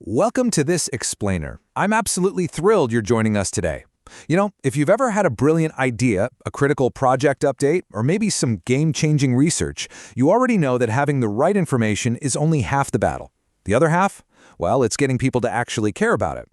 Welcome to this explainer. I'm absolutely thrilled you're joining us today. If you've ever had a brilliant idea, a critical project update, or maybe some game-changing research, you already know that having the right information is only half the battle. The other half? Well, it's getting people to actually care about it.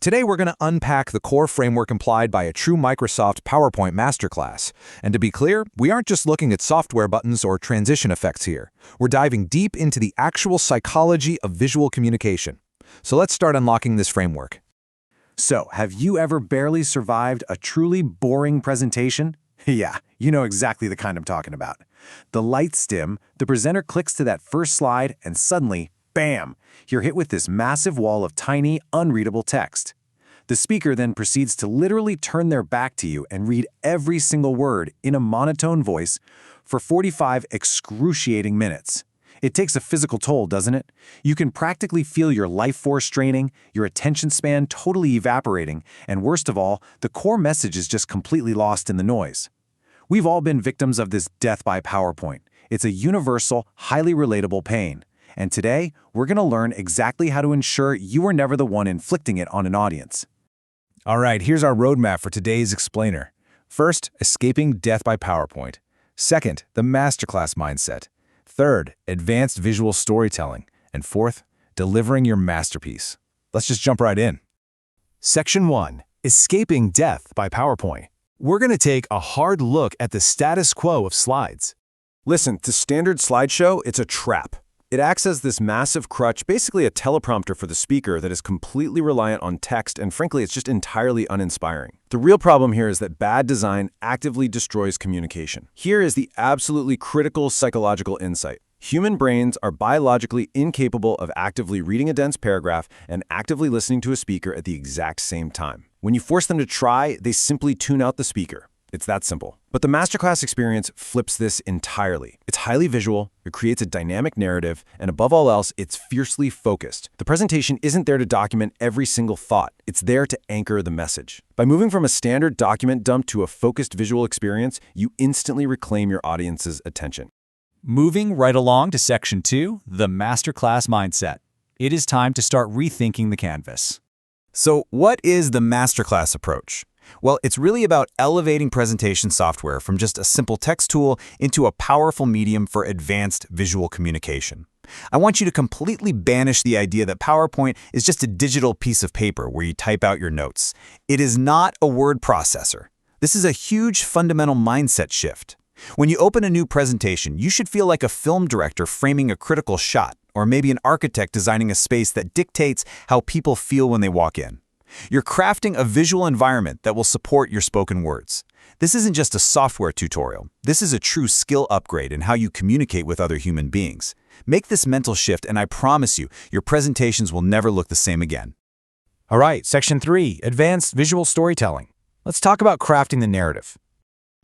Today we're going to unpack the core framework implied by a true Microsoft PowerPoint Masterclass. And to be clear, we aren't just looking at software buttons or transition effects here. We're diving deep into the actual psychology of visual communication. So let's start unlocking this framework. So, have you ever barely survived a truly boring presentation? Yeah, you know exactly the kind I'm talking about. The lights dim, the presenter clicks to that first slide, and suddenly, bam, you're hit with this massive wall of tiny, unreadable text. The speaker then proceeds to literally turn their back to you and read every single word in a monotone voice for 45 excruciating minutes. It takes a physical toll, doesn't it? You can practically feel your life force draining, your attention span totally evaporating, and worst of all, the core message is just completely lost in the noise. We've all been victims of this death by PowerPoint. It's a universal, highly relatable pain. And today, we're going to learn exactly how to ensure you are never the one inflicting it on an audience. All right, here's our roadmap for today's explainer. First, escaping death by PowerPoint. Second, the masterclass mindset. Third, advanced visual storytelling. And fourth, delivering your masterpiece. Let's just jump right in. Section 1. Escaping Death by PowerPoint. We're going to take a hard look at the status quo of slides. Listen, to standard slideshow, it's a trap. It acts as this massive crutch, basically a teleprompter for the speaker that is completely reliant on text, and frankly, it's just entirely uninspiring. The real problem here is that bad design actively destroys communication. Here is the absolutely critical psychological insight. Human brains are biologically incapable of actively reading a dense paragraph and actively listening to a speaker at the exact same time. When you force them to try, they simply tune out the speaker. It's that simple. But the masterclass experience flips this entirely. It's highly visual, it creates a dynamic narrative, and above all else, it's fiercely focused. The presentation isn't there to document every single thought. It's there to anchor the message. By moving from a standard document dump to a focused visual experience, you instantly reclaim your audience's attention. Moving right along to Section 2, the masterclass mindset. It is time to start rethinking the canvas. So what is the masterclass approach? Well, it's really about elevating presentation software from just a simple text tool into a powerful medium for advanced visual communication. I want you to completely banish the idea that PowerPoint is just a digital piece of paper where you type out your notes. It is not a word processor. This is a huge fundamental mindset shift. When you open a new presentation, you should feel like a film director framing a critical shot, or maybe an architect designing a space that dictates how people feel when they walk in. You're crafting a visual environment that will support your spoken words. This isn't just a software tutorial. This is a true skill upgrade in how you communicate with other human beings. Make this mental shift, and I promise you, your presentations will never look the same again. All right, Section 3, Advanced Visual Storytelling. Let's talk about crafting the narrative.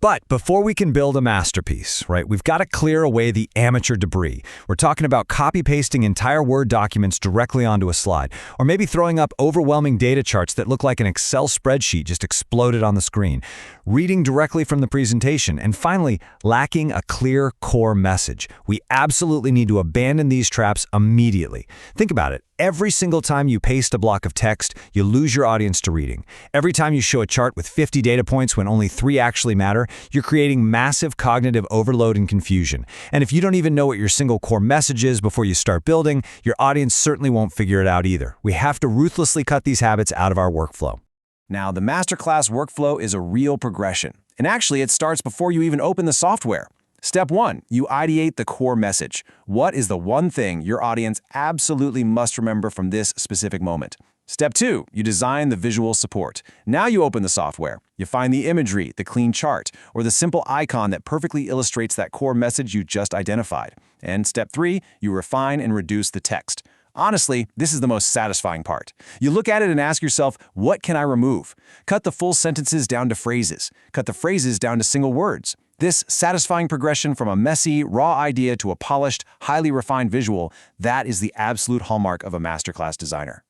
But before we can build a masterpiece, we've got to clear away the amateur debris. We're talking about copy-pasting entire Word documents directly onto a slide, or maybe throwing up overwhelming data charts that look like an Excel spreadsheet just exploded on the screen, reading directly from the presentation, and finally, lacking a clear core message. We absolutely need to abandon these traps immediately. Think about it. Every single time you paste a block of text, you lose your audience to reading. Every time you show a chart with 50 data points when only 3 actually matter, you're creating massive cognitive overload and confusion. And if you don't even know what your single core message is before you start building, your audience certainly won't figure it out either. We have to ruthlessly cut these habits out of our workflow. Now, the masterclass workflow is a real progression. And actually, it starts before you even open the software. Step 1, you ideate the core message. What is the one thing your audience absolutely must remember from this specific moment? Step 2, you design the visual support. Now you open the software. You find the imagery, the clean chart, or the simple icon that perfectly illustrates that core message you just identified. And step 3, you refine and reduce the text. Honestly, this is the most satisfying part. You look at it and ask yourself, what can I remove? Cut the full sentences down to phrases. Cut the phrases down to single words. This satisfying progression from a messy, raw idea to a polished, highly refined visual, that is the absolute hallmark of a masterclass designer.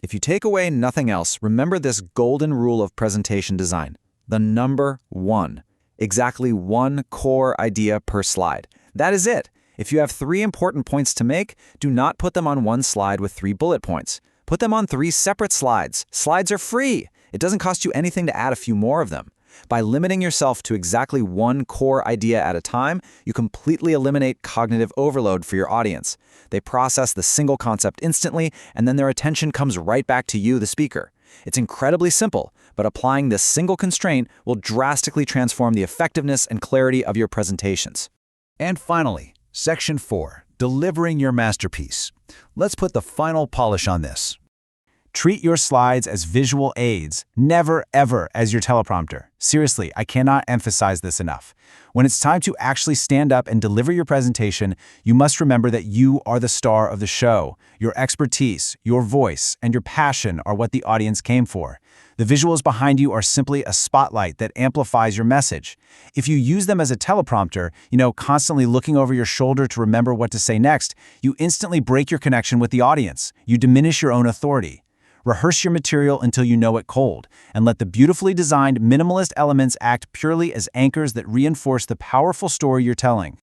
If you take away nothing else, remember this golden rule of presentation design. The number 1. Exactly 1 core idea per slide. That is it. If you have 3 important points to make, do not put them on one slide with 3 bullet points. Put them on 3 separate slides. Slides are free. It doesn't cost you anything to add a few more of them. By limiting yourself to exactly one core idea at a time, you completely eliminate cognitive overload for your audience. They process the single concept instantly, and then their attention comes right back to you, the speaker. It's incredibly simple, but applying this single constraint will drastically transform the effectiveness and clarity of your presentations. And finally, Section 4, delivering your masterpiece. Let's put the final polish on this. Treat your slides as visual aids, never ever as your teleprompter. Seriously, I cannot emphasize this enough. When it's time to actually stand up and deliver your presentation, you must remember that you are the star of the show. Your expertise, your voice, and your passion are what the audience came for. The visuals behind you are simply a spotlight that amplifies your message. If you use them as a teleprompter, constantly looking over your shoulder to remember what to say next, you instantly break your connection with the audience. You diminish your own authority. Rehearse your material until you know it cold, and let the beautifully designed minimalist elements act purely as anchors that reinforce the powerful story you're telling.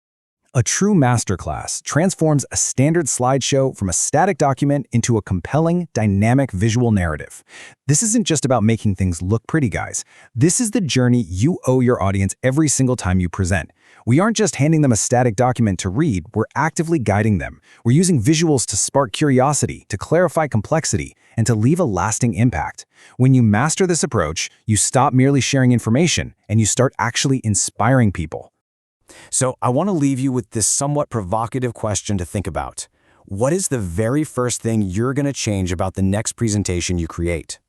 A true masterclass transforms a standard slideshow from a static document into a compelling, dynamic visual narrative. This isn't just about making things look pretty, guys. This is the journey you owe your audience every single time you present. We aren't just handing them a static document to read, we're actively guiding them. We're using visuals to spark curiosity, to clarify complexity, and to leave a lasting impact. When you master this approach, you stop merely sharing information, and you start actually inspiring people. So I want to leave you with this somewhat provocative question to think about. What is the very first thing you're going to change about the next presentation you create?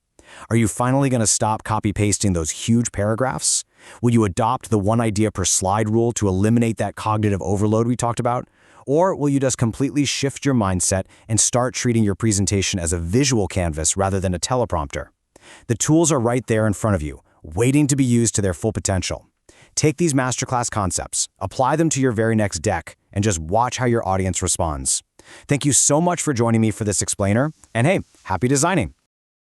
Are you finally going to stop copy-pasting those huge paragraphs? Will you adopt the one idea per slide rule to eliminate that cognitive overload we talked about? Or will you just completely shift your mindset and start treating your presentation as a visual canvas rather than a teleprompter? The tools are right there in front of you, waiting to be used to their full potential. Take these masterclass concepts, apply them to your very next deck, and just watch how your audience responds. Thank you so much for joining me for this explainer, and hey, happy designing!